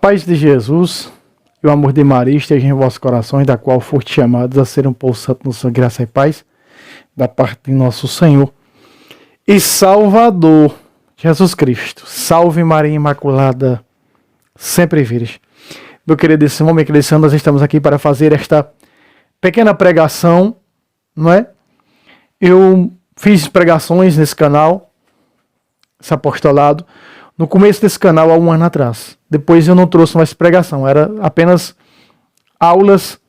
Paz de Jesus e o amor de Maria estejam em vossos corações, da qual foste chamados a ser um povo santo no sua graça e paz, da parte de nosso Senhor e Salvador, Jesus Cristo. Salve Maria Imaculada, sempre virgem. Meu querido irmão, minha querida irmã, nós estamos aqui para fazer esta pequena pregação, não é? Eu fiz pregações nesse canal, esse apostolado, no começo desse canal há um ano atrás. Depois eu não trouxe mais pregação, era apenas aulas,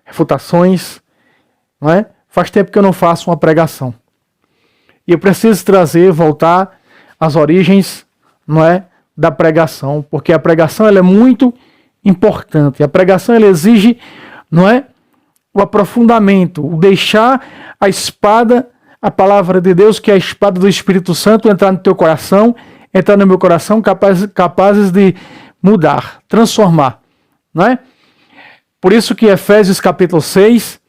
refutações, não é? Faz tempo que eu não faço uma pregação. E eu preciso voltar às origens, não é, da pregação, porque a pregação ela é muito importante. A pregação ela exige, não é, o aprofundamento, o deixar a espada, a palavra de Deus, que é a espada do Espírito Santo, entrar no teu coração, entrar no meu coração, capazes de mudar, transformar, não é? Por isso que Efésios capítulo 6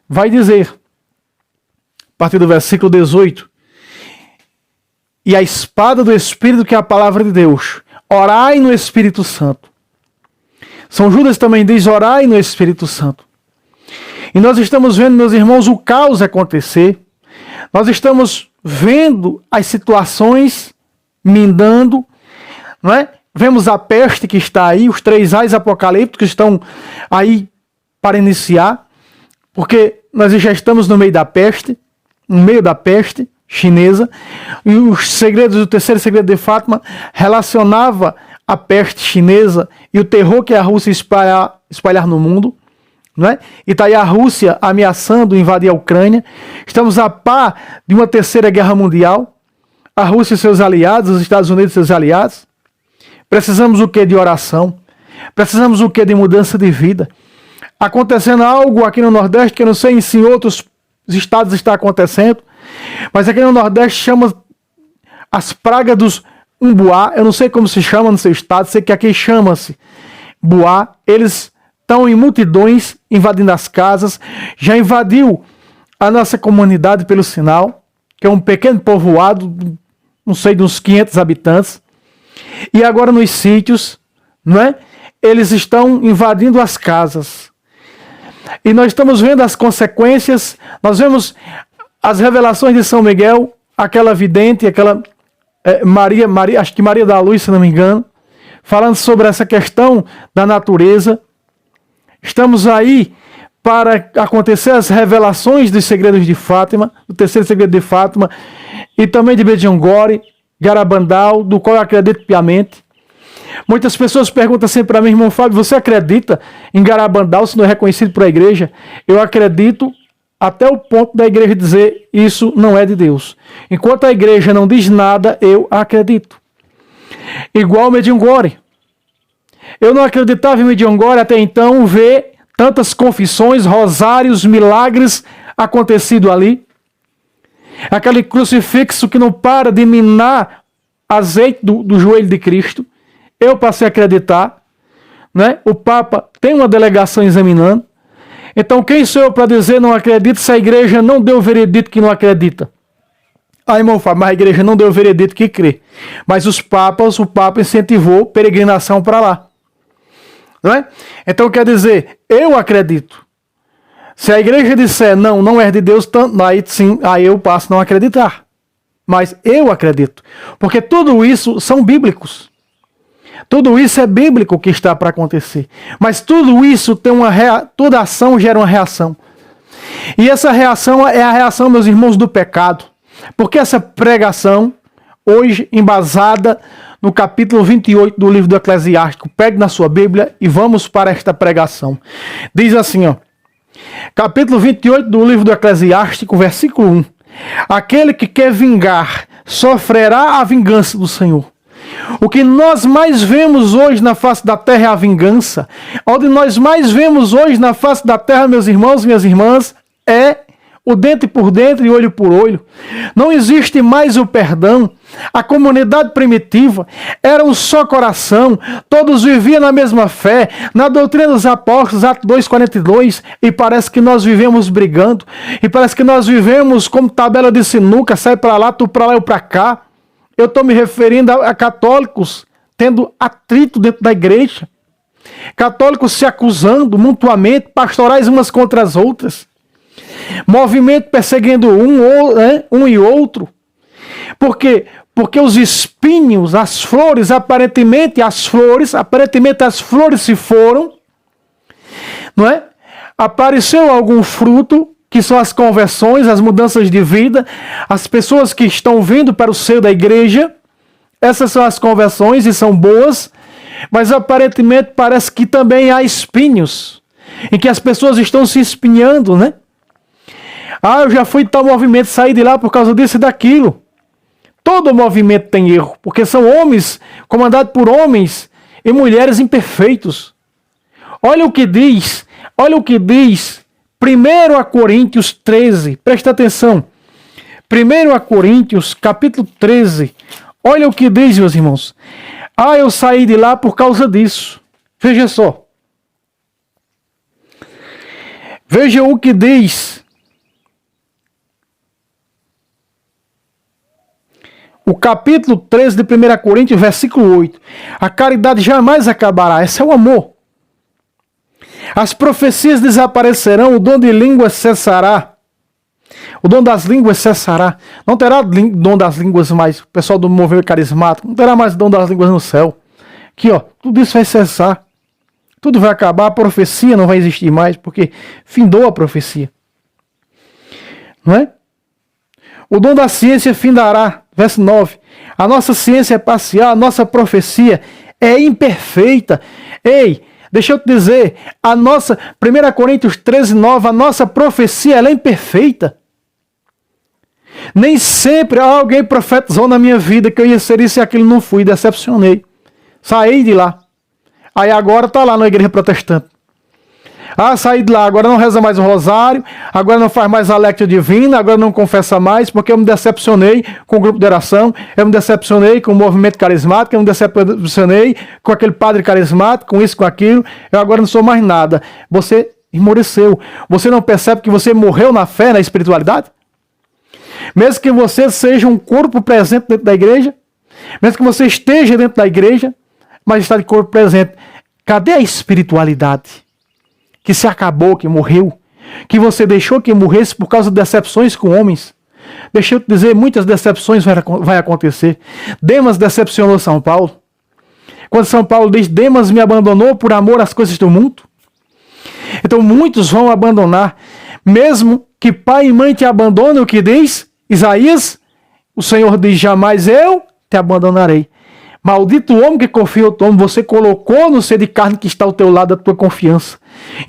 vai dizer, a partir do versículo 18, e a espada do Espírito, que é a palavra de Deus, orai no Espírito Santo. São Judas também diz, orai no Espírito Santo. E nós estamos vendo, meus irmãos, o caos acontecer. Nós estamos vendo as situações mindando, não é? Vemos a peste que está aí, os 3 ais apocalípticos que estão aí para iniciar, porque nós já estamos no meio da peste chinesa, e os segredos do terceiro segredo de Fátima relacionava a peste chinesa e o terror que a Rússia espalhar no mundo, não é? E está aí a Rússia ameaçando invadir a Ucrânia. Estamos a par de uma terceira guerra mundial, a Rússia e seus aliados, os Estados Unidos e seus aliados. Precisamos o que de oração? Precisamos o que de mudança de vida? Acontecendo algo aqui no Nordeste, que eu não sei se em outros estados está acontecendo, mas aqui no Nordeste chama as pragas dos umbuá. Eu não sei como se chama no seu estado, sei que aqui chama-se buá. Eles estão em multidões invadindo as casas, já invadiu a nossa comunidade pelo Sinal, que é um pequeno povoado, não sei, de uns 500 habitantes, e agora nos sítios, não é? Eles estão invadindo as casas. E nós estamos vendo as consequências, nós vemos as revelações de São Miguel, aquela vidente, aquela Maria, acho que Maria da Luz, se não me engano, falando sobre essa questão da natureza. Estamos aí para acontecer as revelações dos segredos de Fátima, do terceiro segredo de Fátima, e também de Medjugorje, Garabandal, do qual eu acredito piamente. Muitas pessoas perguntam sempre para mim, irmão Fábio, você acredita em Garabandal se não é reconhecido por a igreja? Eu acredito até o ponto da igreja dizer isso não é de Deus. Enquanto a igreja não diz nada, eu acredito. Igual Medjugorje. Eu não acreditava em Medjugorje até então ver tantas confissões, rosários, milagres acontecido ali. Aquele crucifixo que não para de minar azeite do joelho de Cristo. Eu passei a acreditar, né? O Papa tem uma delegação examinando. Então quem sou eu para dizer não acredito se a igreja não deu o veredito que não acredita? Ah, irmão Fábio, mas a igreja não deu o veredito que crê. Mas o Papa incentivou peregrinação para lá. Não é? Então quer dizer, eu acredito. Se a igreja disser não é de Deus, aí sim, aí eu passo a não acreditar. Mas eu acredito. Porque tudo isso são bíblicos. Tudo isso é bíblico que está para acontecer. Mas tudo isso tem toda ação gera uma reação. E essa reação é a reação, meus irmãos, do pecado. Porque essa pregação, hoje embasada no capítulo 28 do livro do Eclesiástico, pegue na sua Bíblia e vamos para esta pregação. Diz assim, ó, capítulo 28 do livro do Eclesiástico, versículo 1. Aquele que quer vingar, sofrerá a vingança do Senhor. O que nós mais vemos hoje na face da terra é a vingança. Onde nós mais vemos hoje na face da terra, meus irmãos e minhas irmãs, é o dente por dente e olho por olho. Não existe mais o perdão. A comunidade primitiva era um só coração, todos viviam na mesma fé, na doutrina dos apóstolos, Atos 2:42, e parece que nós vivemos brigando, e parece que nós vivemos como tabela de sinuca, sai para lá, tu para lá, eu para cá. Eu estou me referindo a católicos tendo atrito dentro da igreja. católicos se acusando mutuamente, pastorais umas contra as outras, movimento perseguindo um e outro. Por quê? Porque os espinhos, as flores se foram, não é? Apareceu algum fruto, que são as conversões, as mudanças de vida, as pessoas que estão vindo para o seio da igreja. Essas são as conversões e são boas, mas aparentemente parece que também há espinhos, em que as pessoas estão se espinhando, né? Eu já fui em tal movimento, saí de lá por causa disso e daquilo. Todo movimento tem erro, porque são homens, comandados por homens e mulheres imperfeitos. Olha o que diz 1 Coríntios 13, presta atenção. 1 Coríntios, capítulo 13, olha o que diz, meus irmãos. Eu saí de lá por causa disso. Veja só. Veja o que diz. O capítulo 13 de 1 Coríntios, versículo 8. A caridade jamais acabará. Esse é o amor. As profecias desaparecerão, o dom de línguas cessará. O dom das línguas cessará. Não terá dom das línguas mais. O pessoal do movimento carismático não terá mais dom das línguas no céu. Aqui, tudo isso vai cessar. Tudo vai acabar. A profecia não vai existir mais, porque findou a profecia. Não é? O dom da ciência findará. Verso 9. A nossa ciência é parcial, a nossa profecia é imperfeita. Ei, deixa eu te dizer, 1 Coríntios 13, 9, a nossa profecia ela é imperfeita. Nem sempre alguém profetizou na minha vida que eu ia ser isso e aquilo, não fui, decepcionei. Saí de lá. Aí agora está lá na igreja protestante. Saí de lá, agora não reza mais o rosário, agora não faz mais a lectio divina, agora não confessa mais, porque eu me decepcionei com o grupo de oração, eu me decepcionei com o movimento carismático, eu me decepcionei com aquele padre carismático, com isso, com aquilo, eu agora não sou mais nada. Você esmoreceu. Você não percebe que você morreu na fé, na espiritualidade? Mesmo que você seja um corpo presente dentro da igreja, mesmo que você esteja dentro da igreja, mas está de corpo presente, cadê a espiritualidade? Que se acabou, que morreu, que você deixou que morresse por causa de decepções com homens. Deixa eu te dizer, muitas decepções vai acontecer. Demas decepcionou São Paulo. Quando São Paulo diz, Demas me abandonou por amor às coisas do mundo. Então muitos vão abandonar. Mesmo que pai e mãe te abandonem, o que diz Isaías? O Senhor diz, jamais eu te abandonarei. Maldito o homem que confia no teu homem, você colocou no ser de carne que está ao teu lado a tua confiança.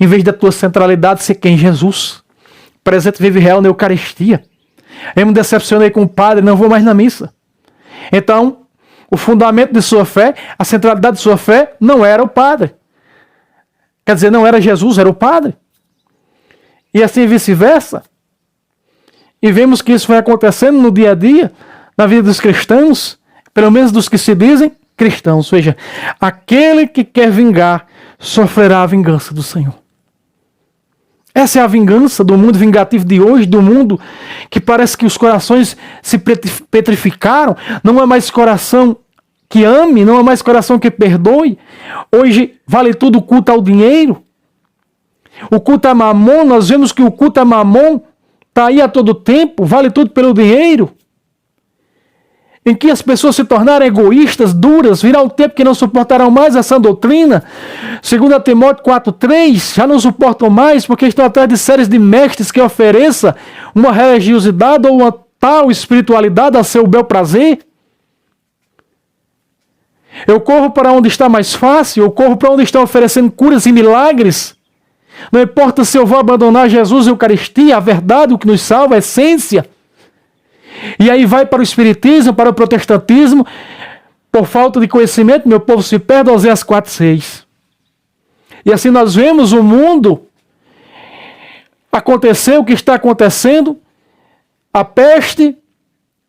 Em vez da tua centralidade ser quem? Jesus. Presente, vive real na Eucaristia. Eu me decepcionei com o padre, não vou mais na missa. Então, o fundamento de sua fé, a centralidade de sua fé, não era o padre. Quer dizer, não era Jesus, era o padre. E assim vice-versa. E vemos que isso vai acontecendo no dia a dia, na vida dos cristãos, pelo menos dos que se dizem cristãos. Ou seja, aquele que quer vingar, sofrerá a vingança do Senhor. Essa é a vingança do mundo vingativo de hoje, do mundo que parece que os corações se petrificaram. Não é mais coração que ame, não é mais coração que perdoe. Hoje vale tudo o culto ao dinheiro. O culto a Mamon, nós vemos que o culto a Mamon está aí a todo tempo, vale tudo pelo dinheiro. Em que as pessoas se tornaram egoístas, duras, virá o tempo que não suportarão mais essa doutrina. 2 Timóteo 4,3, já não suportam mais porque estão atrás de séries de mestres que ofereçam uma religiosidade ou uma tal espiritualidade a seu bel prazer. Eu corro para onde está mais fácil, eu corro para onde estão oferecendo curas e milagres. Não importa se eu vou abandonar Jesus e a Eucaristia, a verdade, o que nos salva, a essência. E aí vai para o espiritismo, para o protestantismo. Por falta de conhecimento, meu povo se perde, Oséias 4,6. E assim nós vemos o mundo acontecer o que está acontecendo. A peste,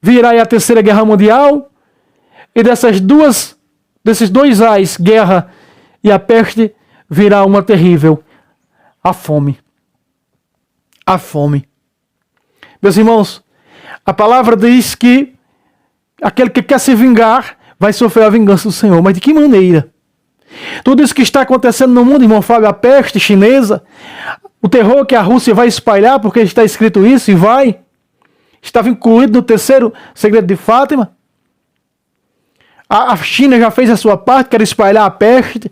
virá aí a Terceira Guerra Mundial. E desses dois ais, guerra e a peste, virá uma terrível, a fome. A fome. Meus irmãos, a palavra diz que aquele que quer se vingar vai sofrer a vingança do Senhor. Mas de que maneira? Tudo isso que está acontecendo no mundo, irmão Fábio, a peste chinesa, o terror que a Rússia vai espalhar, porque está escrito isso e vai, estava incluído no terceiro segredo de Fátima. A China já fez a sua parte, quer espalhar a peste.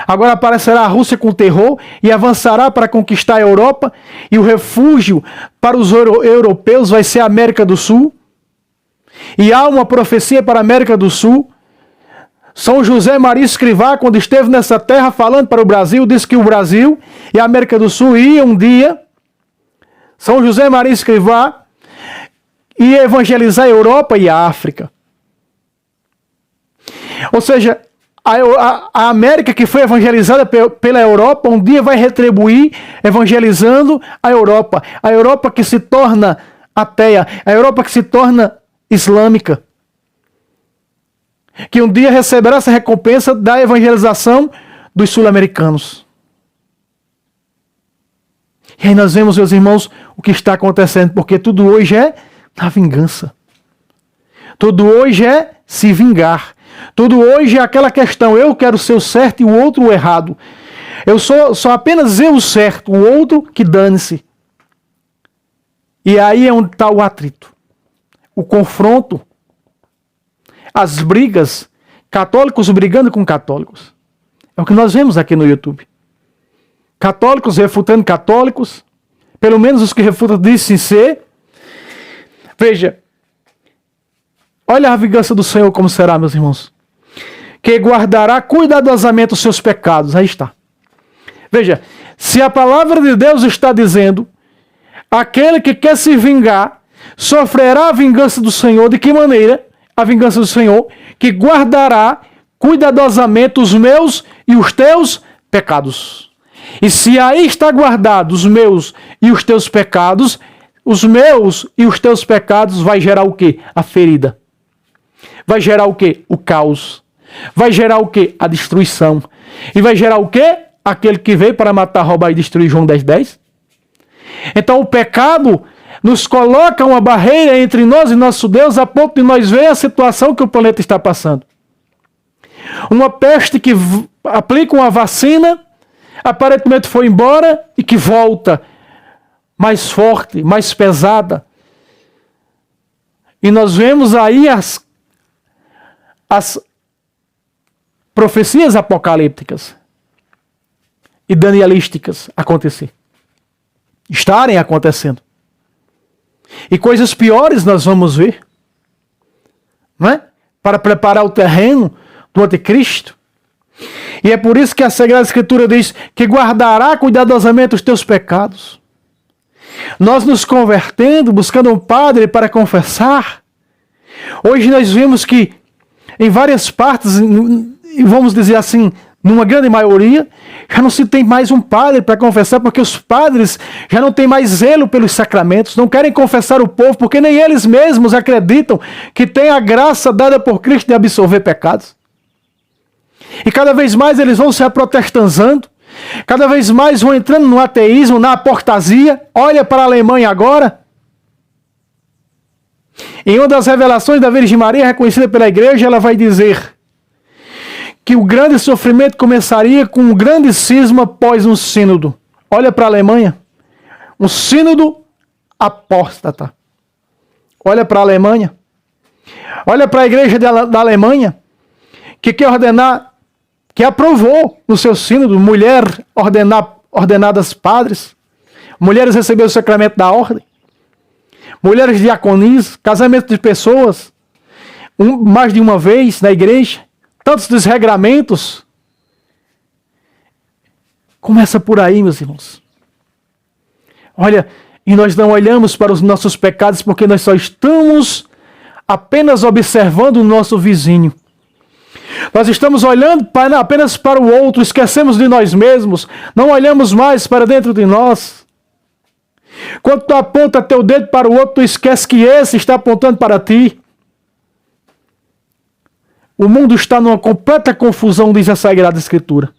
Agora aparecerá a Rússia com terror e avançará para conquistar a Europa, e o refúgio para os europeus vai ser a América do Sul. E há uma profecia para a América do Sul. São José Maria Escrivá, quando esteve nessa terra falando para o Brasil, disse que o Brasil e a América do Sul iam um dia, São José Maria Escrivá, ia evangelizar a Europa e a África. Ou seja, a América que foi evangelizada pela Europa, um dia vai retribuir evangelizando a Europa. A Europa que se torna ateia, a Europa que se torna islâmica. Que um dia receberá essa recompensa da evangelização dos sul-americanos. E aí nós vemos, meus irmãos, o que está acontecendo, porque tudo hoje é na vingança. Tudo hoje é se vingar. Tudo hoje é aquela questão, eu quero ser o certo e o outro o errado. Eu sou apenas eu o certo, o outro que dane-se. E aí é onde está o atrito. O confronto. As brigas, católicos brigando com católicos. É o que nós vemos aqui no YouTube. Católicos refutando católicos, pelo menos os que refutam dizem ser. Veja, olha a vingança do Senhor como será, meus irmãos. Que guardará cuidadosamente os seus pecados. Aí está. Veja, se a palavra de Deus está dizendo, aquele que quer se vingar, sofrerá a vingança do Senhor, de que maneira? A vingança do Senhor, que guardará cuidadosamente os meus e os teus pecados. E se aí está guardado os meus e os teus pecados, os meus e os teus pecados vai gerar o quê? A ferida. Vai gerar o quê? O caos. Vai gerar o quê? A destruição. E vai gerar o quê? Aquele que veio para matar, roubar e destruir, João 10:10. Então o pecado nos coloca uma barreira entre nós e nosso Deus, a ponto de nós ver a situação que o planeta está passando. Uma peste que aplica uma vacina, aparentemente foi embora e que volta mais forte, mais pesada. E nós vemos aí as profecias apocalípticas e danielísticas acontecer. Estarem acontecendo. E coisas piores nós vamos ver, não é? Para preparar o terreno do anticristo. E é por isso que a Sagrada Escritura diz que guardará cuidadosamente os teus pecados. Nós nos convertendo, buscando um padre para confessar. Hoje nós vemos que em várias partes, e vamos dizer assim, numa grande maioria, já não se tem mais um padre para confessar, porque os padres já não têm mais zelo pelos sacramentos, não querem confessar o povo, porque nem eles mesmos acreditam que tem a graça dada por Cristo de absolver pecados. E cada vez mais eles vão se aprotestanzando, cada vez mais vão entrando no ateísmo, na apostasia. Olha para a Alemanha agora. Em uma das revelações da Virgem Maria, reconhecida pela igreja, ela vai dizer que o grande sofrimento começaria com um grande cisma após um sínodo. Olha para a Alemanha. Um sínodo apóstata. Olha para a Alemanha. Olha para a igreja da Alemanha, que quer ordenar, que aprovou no seu sínodo, ordenadas padres, mulheres receberam o sacramento da ordem, mulheres diaconis, casamento de pessoas, mais de uma vez na igreja, tantos desregramentos. Começa por aí, meus irmãos. Olha, e nós não olhamos para os nossos pecados porque nós só estamos apenas observando o nosso vizinho. Nós estamos olhando apenas para o outro, esquecemos de nós mesmos, não olhamos mais para dentro de nós. Quando tu aponta teu dedo para o outro, tu esquece que esse está apontando para ti. O mundo está numa completa confusão, diz a Sagrada Escritura.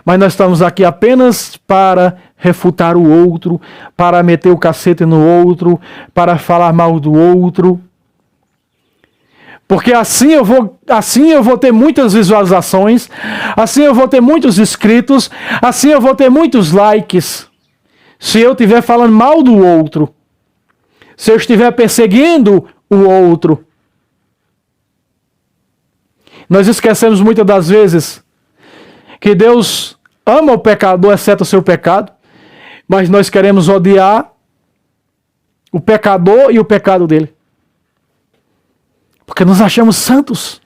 Mas nós estamos aqui apenas para refutar o outro, para meter o cacete no outro, para falar mal do outro, Porque assim eu vou ter muitas visualizações, assim eu vou ter muitos inscritos, assim eu vou ter muitos likes. Se eu estiver falando mal do outro, se eu estiver perseguindo o outro. Nós esquecemos muitas das vezes que Deus ama o pecador, exceto o seu pecado, mas nós queremos odiar o pecador e o pecado dele. Porque nos achamos santos.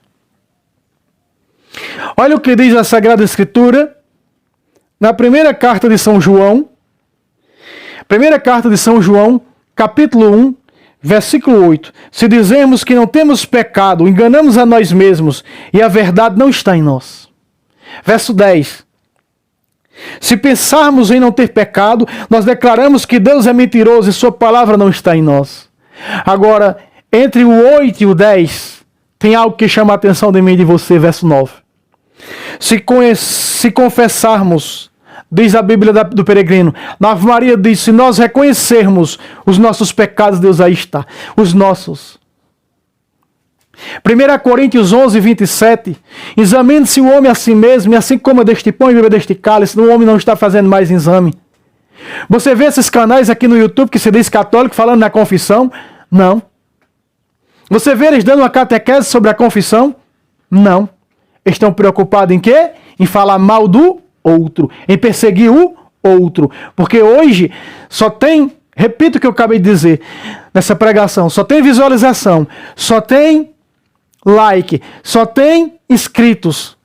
Olha o que diz a Sagrada Escritura na primeira carta de São João. Primeira carta de São João, capítulo 1, versículo 8. Se dizemos que não temos pecado, enganamos a nós mesmos e a verdade não está em nós. Verso 10. Se pensarmos em não ter pecado, nós declaramos que Deus é mentiroso e sua palavra não está em nós. Agora, entre o 8 e o 10, tem algo que chama a atenção de mim e de você, verso 9. Se confessarmos, diz a Bíblia do Peregrino, na Ave Maria diz, se nós reconhecermos os nossos pecados, Deus aí está, os nossos. 1 Coríntios 11, 27, examine-se o homem a si mesmo, e assim coma deste pão e beba deste cálice, o homem não está fazendo mais exame. Você vê esses canais aqui no YouTube que se diz católico falando na confissão? Não. Você vê eles dando uma catequese sobre a confissão? Não. Estão preocupados em quê? Em falar mal do outro, em perseguir o outro. Porque hoje só tem, repito o que eu acabei de dizer nessa pregação, só tem visualização, só tem like, só tem inscritos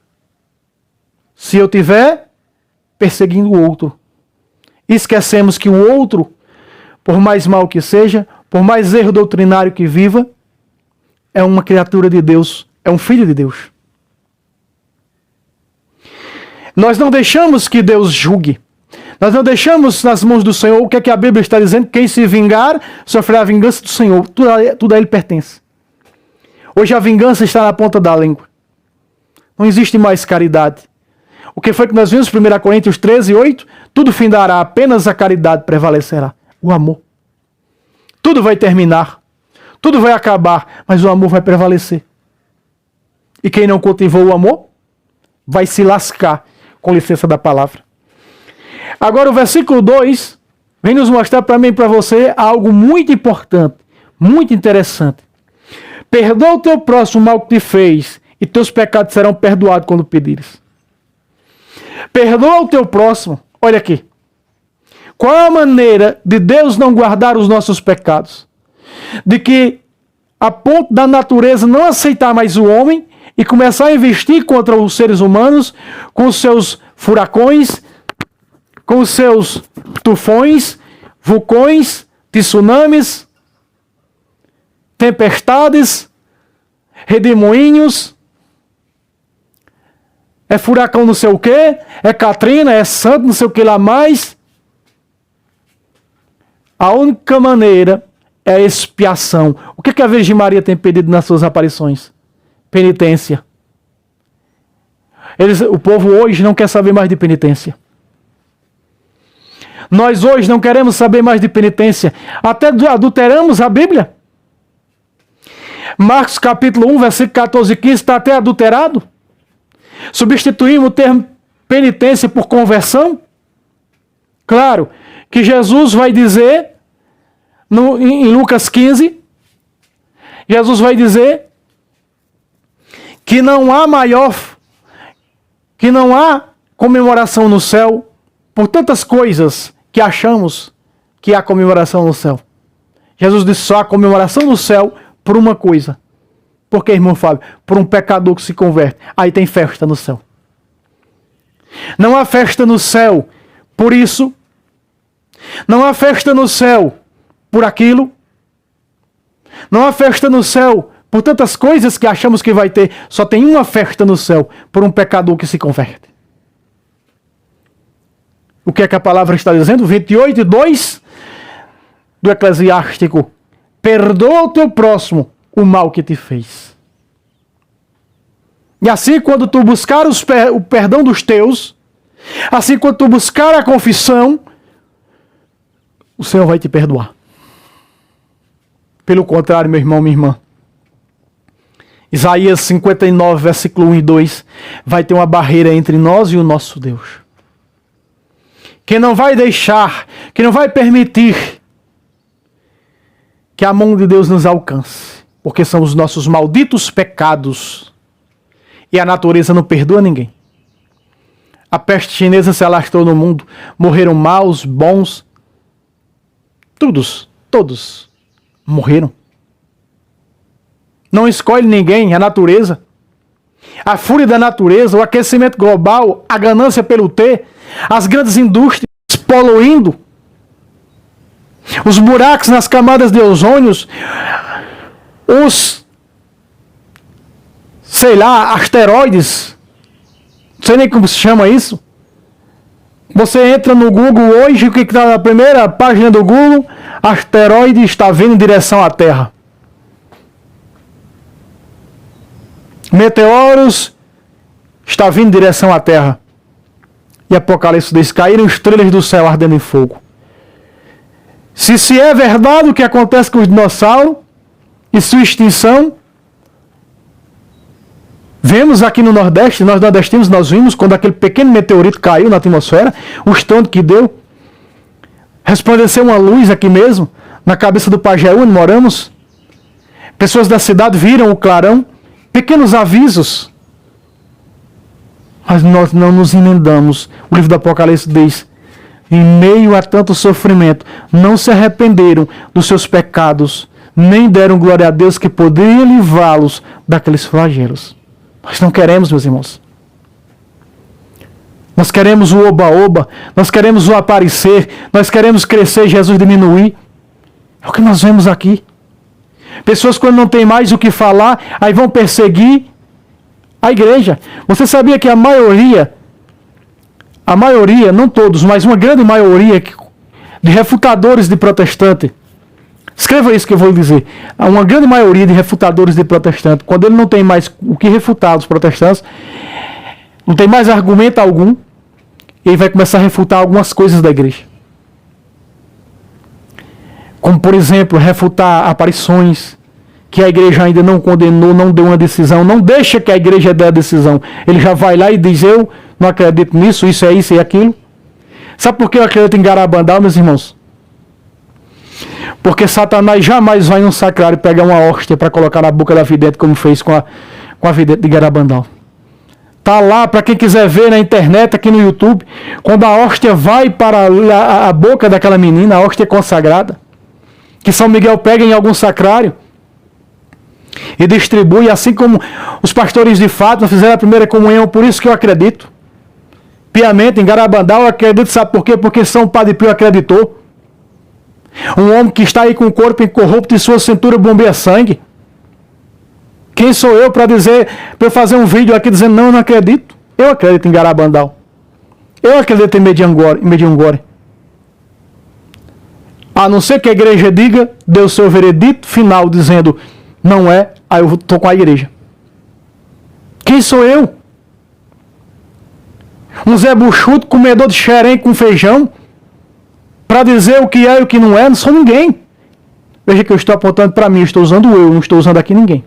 se eu tiver perseguindo o outro. Esquecemos que o outro, por mais mal que seja, por mais erro doutrinário que viva, é uma criatura de Deus, é um filho de Deus. Nós não deixamos que Deus julgue. Nós não deixamos nas mãos do Senhor o que é que a Bíblia está dizendo. Quem se vingar, sofrerá a vingança do Senhor. Tudo a Ele pertence. Hoje a vingança está na ponta da língua. Não existe mais caridade. O que foi que nós vimos? 1 Coríntios 13, 8. Tudo findará, apenas a caridade prevalecerá. O amor. Tudo vai terminar. Tudo vai acabar, mas o amor vai prevalecer. E quem não cultivou o amor, vai se lascar, com licença da palavra. Agora o versículo 2 vem nos mostrar para mim e para você algo muito importante, muito interessante. Perdoa o teu próximo o mal que te fez, e teus pecados serão perdoados quando pedires. Perdoa o teu próximo. Olha aqui. Qual é a maneira de Deus não guardar os nossos pecados? De que, a ponto da natureza não aceitar mais o homem e começar a investir contra os seres humanos com os seus furacões, com os seus tufões, vulcões, tsunamis, tempestades, redemoinhos, é furacão não sei o quê, é Katrina, é santo, não sei o que lá mais. A única maneira é a expiação. O que a Virgem Maria tem pedido nas suas aparições? Penitência. O povo hoje não quer saber mais de penitência. Nós hoje não queremos saber mais de penitência. Até adulteramos a Bíblia. Marcos capítulo 1, versículo 14 e 15 está até adulterado. Substituímos o termo penitência por conversão. Claro que Jesus vai dizer, em Lucas 15, Jesus vai dizer que não há comemoração no céu por tantas coisas que achamos que há comemoração no céu. Jesus disse só há comemoração no céu por uma coisa. Por que, irmão Fábio? Por um pecador que se converte. Aí tem festa no céu. Não há festa no céu por isso. Não há festa no céu por aquilo. Não há festa no céu por tantas coisas que achamos que vai ter. Só tem uma festa no céu por um pecador que se converte. O que é que a palavra está dizendo? 28, 2 do Eclesiástico. Perdoa o teu próximo o mal que te fez. E assim, quando tu buscar o perdão dos teus, assim, quando tu buscar a confissão, o Senhor vai te perdoar. Pelo contrário, meu irmão, minha irmã, Isaías 59, versículo 1 e 2, vai ter uma barreira entre nós e o nosso Deus. Que não vai deixar, que não vai permitir que a mão de Deus nos alcance, porque são os nossos malditos pecados. E a natureza não perdoa ninguém. A peste chinesa se alastrou no mundo, morreram maus, bons, todos morreram. Não escolhe ninguém, a natureza. A fúria da natureza, o aquecimento global, a ganância pelo ter, as grandes indústrias poluindo, os buracos nas camadas de ozônios, os, asteroides, não sei nem como se chama isso. Você entra no Google hoje, o que está na primeira página do Google? Asteroide está vindo em direção à Terra. Meteoros está vindo em direção à Terra. E Apocalipse diz: caíram estrelas do céu ardendo em fogo. Se é verdade o que acontece com os dinossauros e sua extinção, vemos aqui no Nordeste, nós nordestinos, nós vimos quando aquele pequeno meteorito caiu na atmosfera, o estrondo que deu, resplandeceu uma luz aqui mesmo, na cabeça do Pajeú, onde moramos. Pessoas da cidade viram o clarão, pequenos avisos. Mas nós não nos emendamos. O livro do Apocalipse diz: em meio a tanto sofrimento, não se arrependeram dos seus pecados, nem deram glória a Deus que poderia livrá-los daqueles flagelos. Nós não queremos, meus irmãos. Nós queremos o oba-oba, nós queremos o aparecer, nós queremos crescer, Jesus diminuir. É o que nós vemos aqui. Pessoas, quando não tem mais o que falar, aí vão perseguir a igreja. Você sabia que a maioria, não todos, mas uma grande maioria de refutadores de protestante, escreva isso que eu vou dizer, uma grande maioria de refutadores de protestante, quando ele não tem mais o que refutar dos protestantes, não tem mais argumento algum, ele vai começar a refutar algumas coisas da igreja. Como, por exemplo, refutar aparições, que a igreja ainda não condenou, não deu uma decisão, não deixa que a igreja dê a decisão. Ele já vai lá e diz: eu não acredito nisso, isso é isso e aquilo. Sabe por que eu acredito em Garabandal, meus irmãos? Porque Satanás jamais vai num sacrário pegar uma hóstia para colocar na boca da vidente, como fez com a vidente de Garabandal. Tá lá, para quem quiser ver na internet, aqui no YouTube, quando a hóstia vai para a boca daquela menina, a hóstia consagrada, que São Miguel pega em algum sacrário e distribui, assim como os pastores de Fátima fizeram a primeira comunhão. Por isso que eu acredito piamente em Garabandal. Eu acredito, sabe por quê? Porque São Padre Pio acreditou. Um homem que está aí com o corpo incorrupto e sua cintura bombeia sangue. Quem sou eu para dizer, para eu fazer um vídeo aqui dizendo não, eu não acredito? Eu acredito em Garabandal. Eu acredito em Medjugorje. A não ser que a igreja diga, dê o seu veredito final dizendo não é, aí eu estou com a igreja. Quem sou eu? Um Zé Buchuto, comedor de xerém com feijão, para dizer o que é e o que não é? Não sou ninguém. Veja que eu estou apontando para mim, eu estou usando eu, não estou usando aqui ninguém.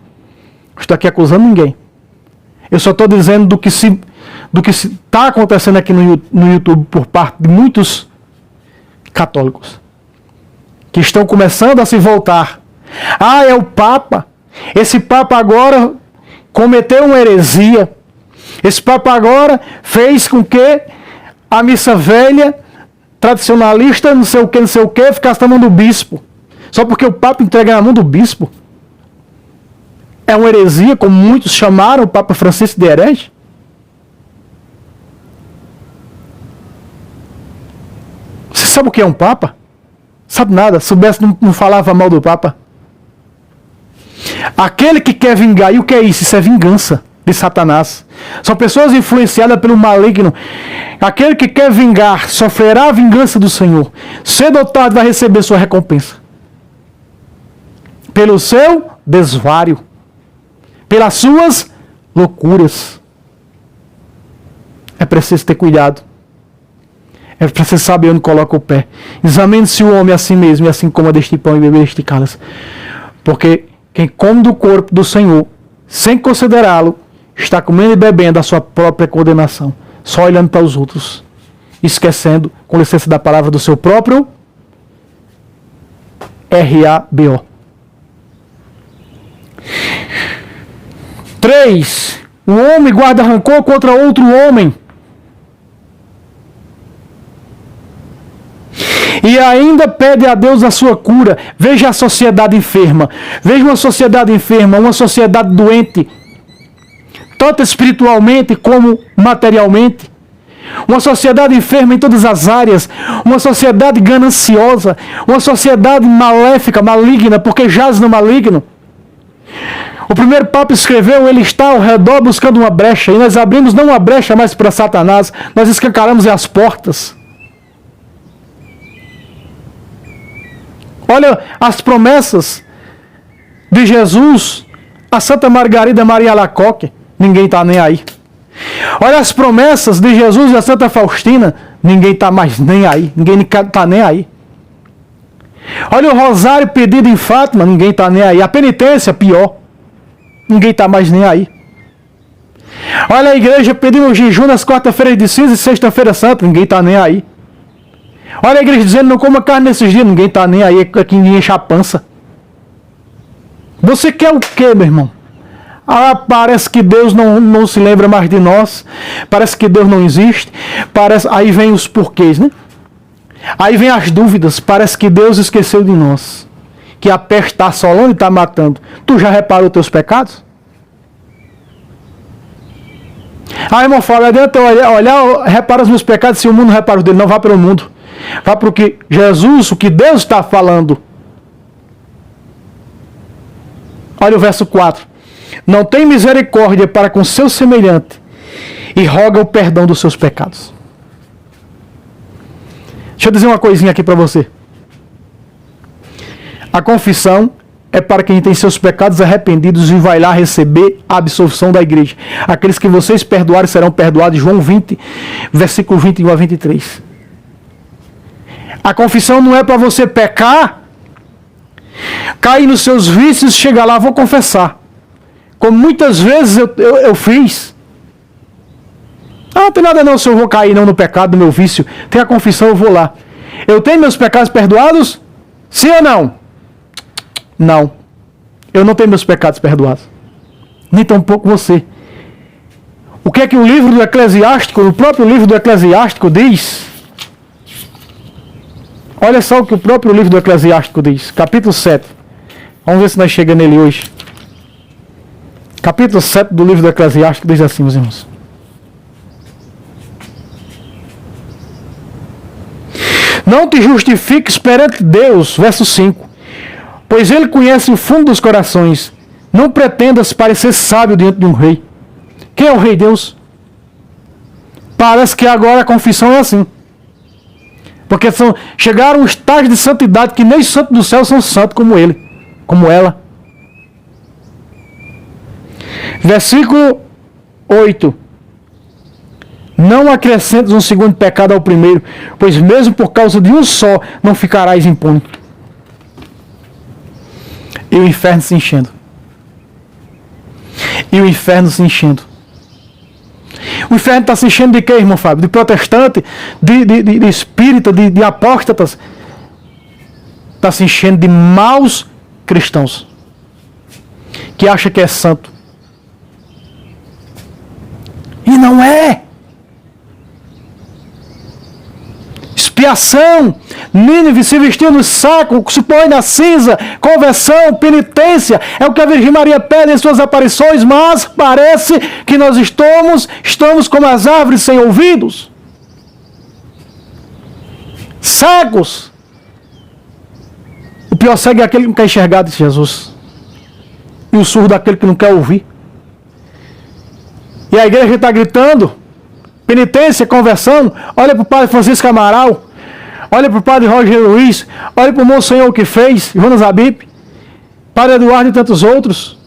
Eu estou aqui acusando ninguém. Eu só estou dizendo do que está acontecendo aqui no YouTube por parte de muitos católicos que estão começando a se voltar. Ah, é o Papa. Esse Papa agora cometeu uma heresia. Esse Papa agora fez com que a missa velha, tradicionalista, não sei o que, ficasse na mão do bispo. Só porque o Papa entrega na mão do bispo. É uma heresia, como muitos chamaram o Papa Francisco de herege. Você sabe o que é um Papa? Sabe nada, soubesse não falava mal do Papa. Aquele que quer vingar, e o que é isso? Isso é vingança de Satanás. São pessoas influenciadas pelo maligno. Aquele que quer vingar, sofrerá a vingança do Senhor. Cedo ou tarde vai receber sua recompensa. Pelo seu desvário. Pelas suas loucuras. É preciso ter cuidado. É preciso saber onde coloca o pé. Examine-se o homem a si mesmo, e assim coma deste pão e beber deste cálice. Porque quem come do corpo do Senhor sem considerá-lo, está comendo e bebendo a sua própria condenação, só olhando para os outros, esquecendo, com licença da palavra, do seu próprio R-A-B-O. 3. O homem guarda rancor contra outro homem. E ainda pede a Deus a sua cura. Veja a sociedade enferma. Veja uma sociedade enferma, uma sociedade doente, tanto espiritualmente como materialmente. Uma sociedade enferma em todas as áreas. Uma sociedade gananciosa. Uma sociedade maléfica, maligna, porque jaz no maligno. O primeiro Papa escreveu: ele está ao redor buscando uma brecha. E nós abrimos não uma brecha mais para Satanás, nós escancaramos as portas. Olha as promessas de Jesus a Santa Margarida Maria Alacoque. Ninguém está nem aí. Olha as promessas de Jesus a Santa Faustina. Ninguém está mais nem aí. Ninguém está nem aí. Olha o rosário pedido em Fátima. Ninguém está nem aí. A penitência, pior. Ninguém está mais nem aí. Olha a igreja pedindo o jejum nas quarta-feiras de cinza e sexta-feira santa. Ninguém está nem aí. Olha a igreja dizendo: não coma carne nesses dias. Ninguém está nem aí. Aqui ninguém enche a pança. Você quer o quê, meu irmão? Ah, parece que Deus não se lembra mais de nós. Parece que Deus não existe. Aí vem os porquês, né? Aí vem as dúvidas. Parece que Deus esqueceu de nós. Que a peste está assolando e está matando. Tu já reparou teus pecados? Ah, irmão, fala, adianta olhar, repara os meus pecados, se o mundo repara os dele. Não vá pelo mundo. Vá para o que Jesus, o que Deus está falando. Olha o verso 4. Não tem misericórdia para com seu semelhante e roga o perdão dos seus pecados. Deixa eu dizer uma coisinha aqui para você. A confissão é para quem tem seus pecados arrependidos e vai lá receber a absolvição da igreja. Aqueles que vocês perdoarem serão perdoados. João 20, versículo 21 a 23. A confissão não é para você pecar, cair nos seus vícios, chegar lá, vou confessar. Como muitas vezes eu fiz. Ah, não tem nada não se eu vou cair não no pecado, no meu vício. Tem a confissão, eu vou lá. Eu tenho meus pecados perdoados? Sim ou não? Não. Eu não tenho meus pecados perdoados. Nem tampouco você. O que é que o livro do Eclesiástico, o próprio livro do Eclesiástico diz? Olha só o que o próprio livro do Eclesiástico diz. Capítulo 7. Vamos ver se nós chegamos nele hoje. Capítulo 7 do livro do Eclesiástico diz assim, meus irmãos. Não te justifiques perante Deus, verso 5. Pois ele conhece o fundo dos corações. Não pretendas parecer sábio diante de um rei. Quem é o rei? Deus. Parece que agora a confissão é assim. Porque chegaram a um estágio de santidade que nem os santos do céu são santos como ele, como ela. Versículo 8. Não acrescentes um segundo pecado ao primeiro, pois mesmo por causa de um só não ficarás impune. E o inferno se enchendo. E o inferno se enchendo. O inferno está se enchendo de quê, irmão Fábio? De protestante, de espírita, de apóstatas. Está se enchendo de maus cristãos. Que acha que é santo. E não é. Expiação. Nínive se vestiu no saco, se põe na cinza. Conversão, penitência. É o que a Virgem Maria pede em suas aparições. Mas parece que nós estamos como as árvores sem ouvidos. Cegos. O pior cego é aquele que não quer enxergar, disse Jesus. E o surdo é aquele que não quer ouvir. E a igreja está gritando. Penitência, conversão. Olha para o padre Francisco Amaral. Olha para o padre Roger Luiz. Olha para o Monsenhor que fez, Jonas Abib. Padre Eduardo e tantos outros.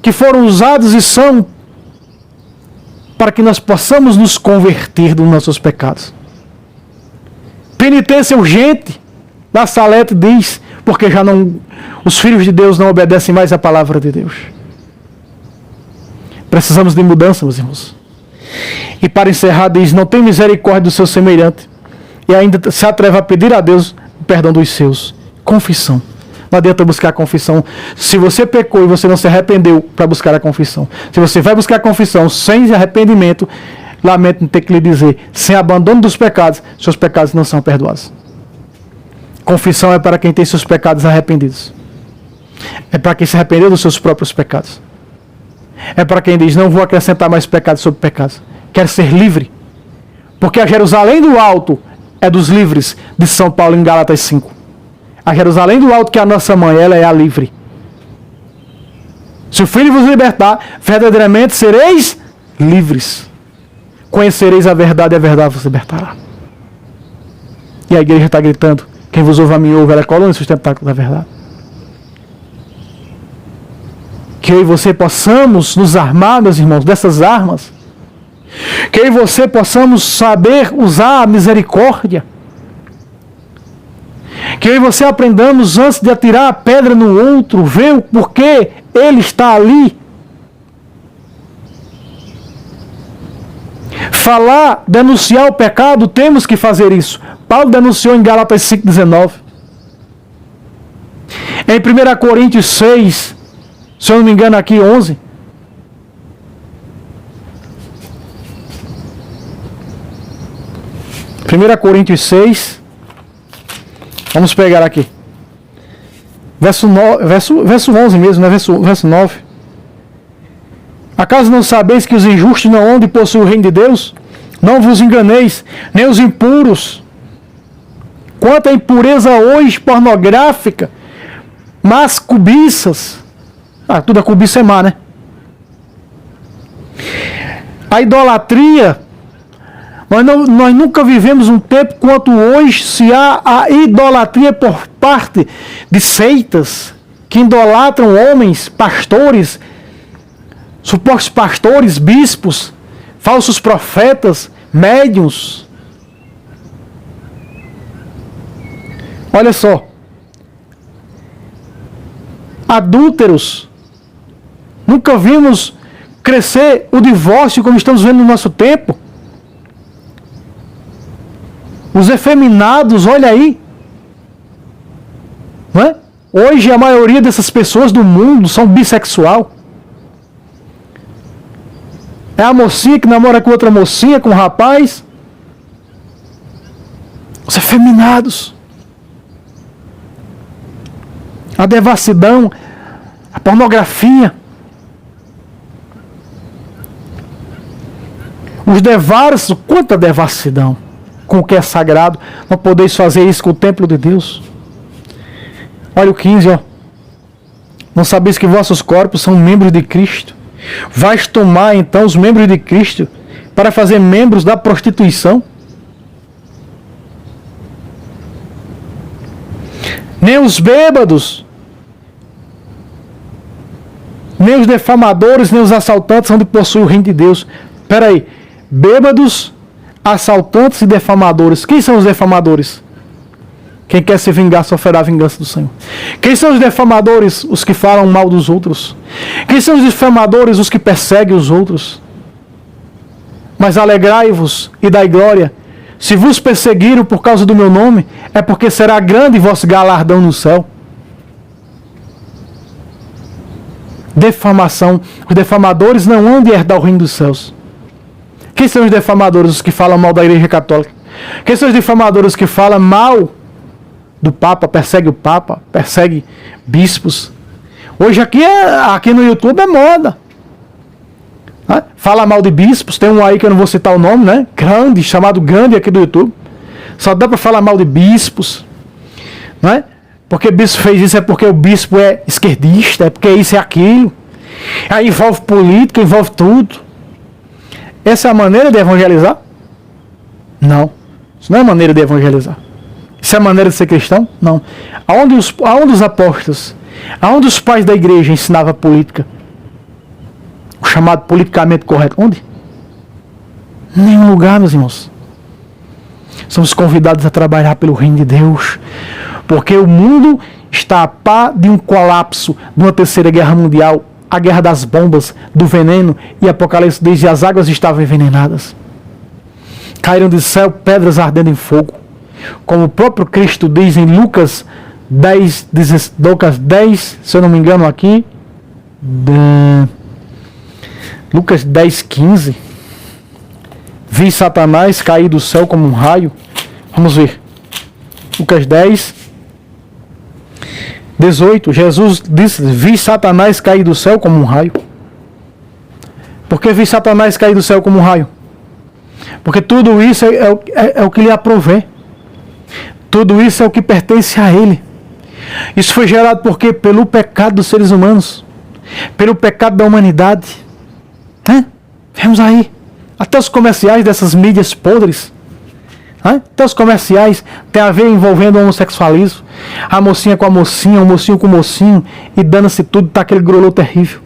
Que foram usados e são para que nós possamos nos converter dos nossos pecados. Penitência urgente. La Salete diz, porque já não, os filhos de Deus não obedecem mais à palavra de Deus. Precisamos de mudança, meus irmãos. E para encerrar, diz: não tem misericórdia do seu semelhante. E ainda se atreve a pedir a Deus o perdão dos seus. Confissão. Não adianta buscar a confissão se você pecou e você não se arrependeu para buscar a confissão. Se você vai buscar a confissão sem arrependimento, lamento em ter que lhe dizer, sem abandono dos pecados, seus pecados não são perdoados. Confissão é para quem tem seus pecados arrependidos. É para quem se arrependeu dos seus próprios pecados. É para quem diz: não vou acrescentar mais pecados sobre pecados. Quero ser livre. Porque a Jerusalém do alto é dos livres, de São Paulo em Gálatas 5. A Jerusalém do alto, que é a nossa mãe, ela é a livre. Se o Filho vos libertar, verdadeiramente sereis livres. Conhecereis a verdade, e a verdade vos libertará. E a igreja está gritando: quem vos ouve a mim ouve, ela é coluna e sustentáculo da verdade. Que eu e você possamos nos armar, meus irmãos, dessas armas. Que eu e você possamos saber usar a misericórdia. Que eu e você aprendamos, antes de atirar a pedra no outro, ver o porquê ele está ali. Falar, denunciar o pecado, temos que fazer isso. Paulo denunciou em Gálatas 5,19. Em 1 Coríntios 6, se eu não me engano aqui, 11. Primeira Coríntios 6. Vamos pegar aqui. Verso 11 mesmo, né? Verso 9. Acaso não sabeis que os injustos não hão de possuir o reino de Deus? Não vos enganeis, nem os impuros. Quanto à impureza hoje pornográfica, mas cobiças. Tudo a cobiça é má, né? A idolatria. Nós nunca vivemos um tempo quanto hoje se há a idolatria por parte de seitas que idolatram homens, pastores, supostos pastores, bispos, falsos profetas, médiuns. Olha só. Adúlteros. Nunca vimos crescer o divórcio como estamos vendo no nosso tempo. Os efeminados, olha aí. Não é? Hoje a maioria dessas pessoas do mundo são bissexual. É a mocinha que namora com outra mocinha, com um rapaz. Os efeminados. A devassidão, a pornografia. Os devassos, quanta devassidão com o que é sagrado. Não podeis fazer isso com o templo de Deus. Olha o 15, ó. Não sabeis que vossos corpos são membros de Cristo? Vais tomar então os membros de Cristo para fazer membros da prostituição? Nem os bêbados, nem os defamadores, nem os assaltantes são de possuir o reino de Deus. Espera aí. Bêbados, assaltantes e defamadores. Quem são os defamadores? Quem quer se vingar sofrerá a vingança do Senhor. Quem são os defamadores? Os que falam mal dos outros. Quem são os defamadores? Os que perseguem os outros. Mas alegrai-vos e dai glória. Se vos perseguiram por causa do meu nome, é porque será grande vosso galardão no céu. Defamação. Os defamadores não hão de herdar o reino dos céus. Quem são os defamadores? Os que falam mal da Igreja Católica. Quem são os defamadores que falam mal do Papa, persegue o Papa, persegue bispos? Hoje aqui no YouTube é moda. Fala mal de bispos, tem um aí que eu não vou citar o nome, né? Grande, chamado Grande aqui do YouTube. Só dá para falar mal de bispos. Não é? Porque o bispo fez isso, é porque o bispo é esquerdista, é porque isso e aquilo. Aí envolve política, envolve tudo. Essa é a maneira de evangelizar? Não. Isso não é a maneira de evangelizar. Isso é a maneira de ser cristão? Não. Aonde os apóstolos, aonde os pais da igreja ensinavam política? O chamado politicamente correto. Onde? Em nenhum lugar, meus irmãos. Somos convidados a trabalhar pelo reino de Deus. Porque o mundo está a par de um colapso, de uma terceira guerra mundial. a guerra das bombas, do veneno, e Apocalipse diz que as águas estavam envenenadas. Caíram do céu pedras ardendo em fogo. Como o próprio Cristo diz em Lucas 10, se eu não me engano aqui, Lucas 10, 15. Vi Satanás cair do céu como um raio. Vamos ver. Lucas 10, 18. Jesus disse: vi Satanás cair do céu como um raio. Por que vi Satanás cair do céu como um raio? Porque tudo isso é o que lhe aprovê. Tudo isso é o que pertence a ele. Isso foi gerado por quê? Pelo pecado dos seres humanos. Pelo pecado da humanidade. Vemos aí. Até os comerciais dessas mídias podres. Até os comerciais tem a ver envolvendo o homossexualismo. A mocinha com a mocinha, o mocinho com o mocinho. E dando-se tudo, tá aquele grolô terrível.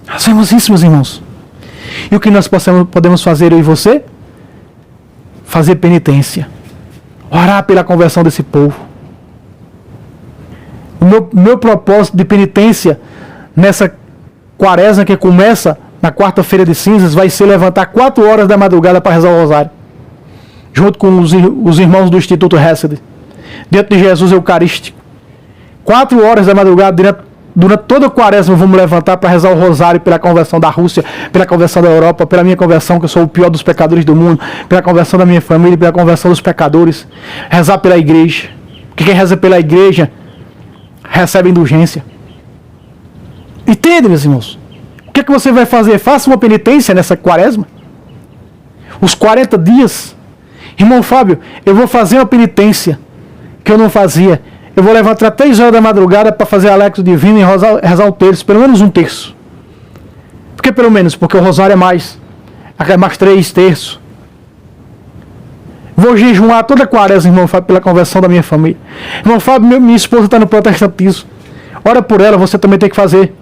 Nós vemos isso, meus irmãos. E o que nós podemos fazer, eu e você? Fazer penitência. Orar pela conversão desse povo. O meu propósito de penitência nessa quaresma que começa na quarta-feira de cinzas vai ser levantar 4 horas da madrugada para rezar o rosário. Junto com os irmãos do Instituto Hesed. Diante de Jesus Eucarístico. 4 horas da madrugada, durante toda a quaresma, vamos levantar para rezar o rosário pela conversão da Rússia, pela conversão da Europa, pela minha conversão, que eu sou o pior dos pecadores do mundo, pela conversão da minha família, pela conversão dos pecadores. Rezar pela igreja. Porque quem reza pela igreja recebe indulgência. Entende, meus irmãos? O que é que você vai fazer? Faça uma penitência nessa quaresma. Os 40 dias. Irmão Fábio, eu vou fazer uma penitência que eu não fazia. Eu vou levantar 3 horas da madrugada para fazer Alexo Divino e rezar um terço, pelo menos um terço. Por que pelo menos? Porque o rosário é mais 3 terços. Vou jejuar toda a quaresma, irmão Fábio, pela conversão da minha família. Irmão Fábio, minha esposa está no protestantismo. Ora por ela, você também tem que fazer.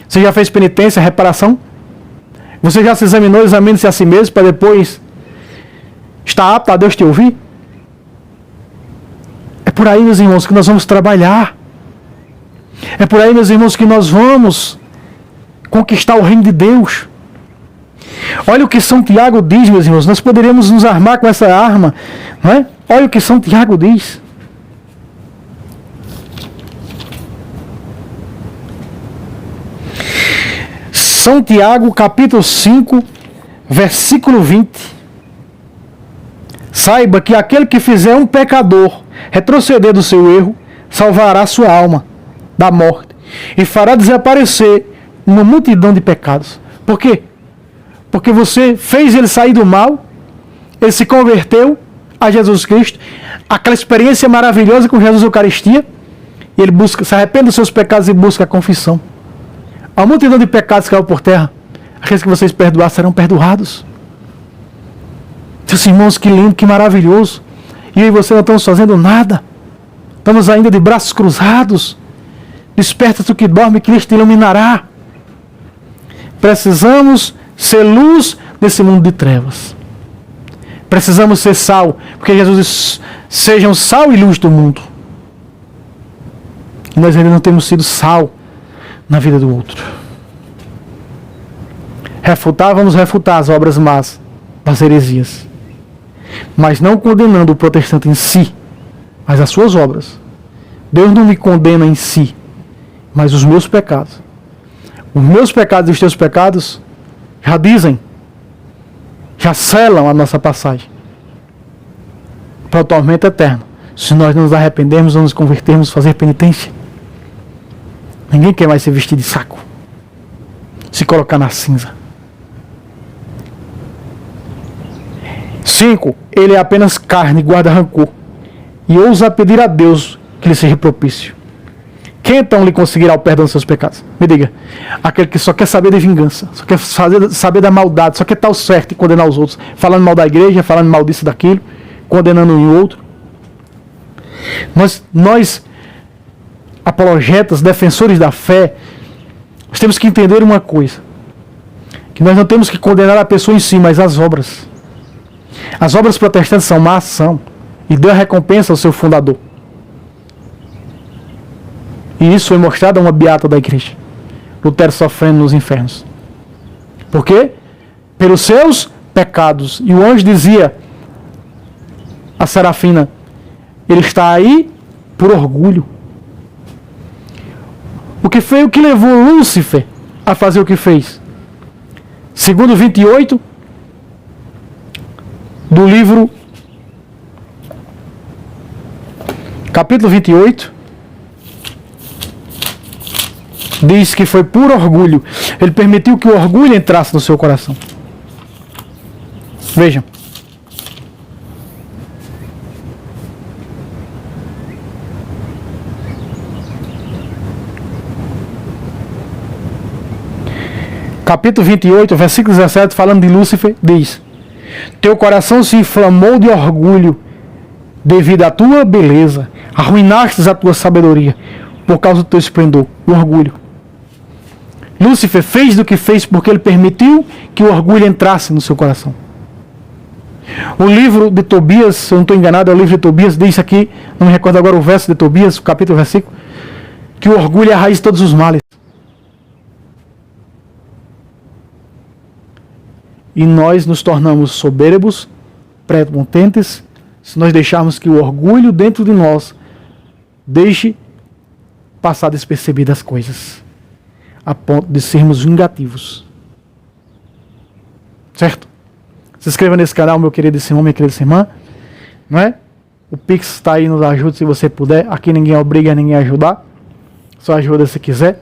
Você já fez penitência, reparação? Você já se examinou, examine-se a si mesmo para depois estar apto a Deus te ouvir? É por aí, meus irmãos, que nós vamos trabalhar. É por aí, meus irmãos, que nós vamos conquistar o reino de Deus. Olha o que São Tiago diz, meus irmãos. Nós poderíamos nos armar com essa arma, não é? Olha o que São Tiago diz. São Tiago, capítulo 5, versículo 20. Saiba que aquele que fizer um pecador retroceder do seu erro, salvará sua alma da morte e fará desaparecer uma multidão de pecados. Por quê? Porque você fez ele sair do mal, ele se converteu a Jesus Cristo, aquela experiência maravilhosa com Jesus Eucaristia, e ele se arrepende dos seus pecados e busca a confissão. A multidão de pecados que caiu por terra, aqueles que vocês perdoar serão perdoados. Meus irmãos, que lindo, que maravilhoso. E eu e você não estamos fazendo nada. Estamos ainda de braços cruzados. Desperta tu que dorme, Cristo te iluminará. Precisamos ser luz desse mundo de trevas. Precisamos ser sal, porque Jesus diz: sejam sal e luz do mundo. E nós ainda não temos sido sal na vida do outro. Vamos refutar as obras más das heresias, mas não condenando o protestante em si, mas as suas obras. Deus não me condena em si, mas os meus pecados. Os meus pecados e os teus pecados já dizem, já selam a nossa passagem para o tormento eterno. Se nós não nos arrependermos, não nos convertermos, fazer penitência. Ninguém quer mais se vestir de saco, se colocar na cinza. 5. Ele é apenas carne, guarda rancor, e ousa pedir a Deus que lhe seja propício. Quem então lhe conseguirá o perdão dos seus pecados? Me diga. Aquele que só quer saber de vingança, só quer saber da maldade, só quer estar ao certo e condenar os outros, falando mal da igreja, falando mal disso, daquilo, condenando um e outro. Nós apologetas, defensores da fé, nós temos que entender uma coisa, que nós não temos que condenar a pessoa em si, mas as obras. As obras protestantes são má ação, e Deus recompensa ao seu fundador. E isso foi mostrado a uma beata da igreja. Lutero sofrendo nos infernos. Por quê? Pelos seus pecados. E o anjo dizia a Serafina, ele está aí por orgulho. O que foi o que levou Lúcifer a fazer o que fez? Segundo 28 do livro, capítulo 28, diz que foi por orgulho. Ele permitiu que o orgulho entrasse no seu coração. Vejam. Capítulo 28, versículo 17, falando de Lúcifer, diz: teu coração se inflamou de orgulho devido à tua beleza, arruinastes a tua sabedoria por causa do teu esplendor, o orgulho. Lúcifer fez do que fez porque ele permitiu que o orgulho entrasse no seu coração. O livro de Tobias, se eu não estou enganado, é o livro de Tobias, diz aqui, não me recordo agora o verso de Tobias, o capítulo e versículo, que o orgulho é a raiz de todos os males. E nós nos tornamos soberbos, prepotentes, se nós deixarmos que o orgulho dentro de nós deixe passar despercebidas as coisas, a ponto de sermos vingativos. Certo? Se inscreva nesse canal, meu querido irmão, minha querida irmã. Não é? O Pix está aí, nos ajude se você puder. Aqui ninguém obriga ninguém a ajudar. Só ajuda se quiser.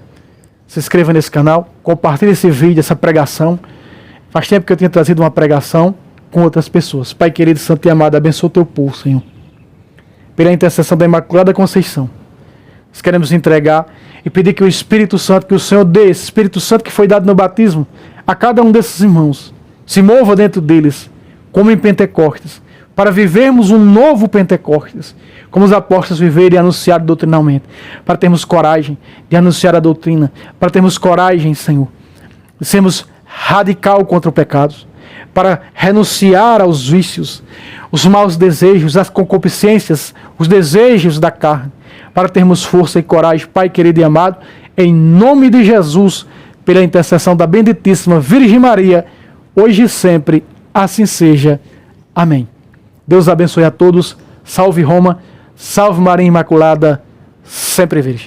Se inscreva nesse canal, compartilhe esse vídeo, essa pregação. Faz tempo que eu tenho trazido uma pregação com outras pessoas. Pai querido, santo e amado, abençoa o teu povo, Senhor. Pela intercessão da Imaculada Conceição, nós queremos entregar e pedir que o Espírito Santo, que o Senhor dê, esse Espírito Santo que foi dado no batismo, a cada um desses irmãos, se mova dentro deles, como em Pentecostes, para vivermos um novo Pentecostes, como os apóstolos viveram e anunciaram doutrinalmente, para termos coragem de anunciar a doutrina, para termos coragem, Senhor, de sermos radical contra o pecado, para renunciar aos vícios, os maus desejos, as concupiscências, os desejos da carne, para termos força e coragem, Pai querido e amado, em nome de Jesus, pela intercessão da benditíssima Virgem Maria, hoje e sempre, assim seja. Amém. Deus abençoe a todos, salve Roma, salve Maria Imaculada, sempre Virgem.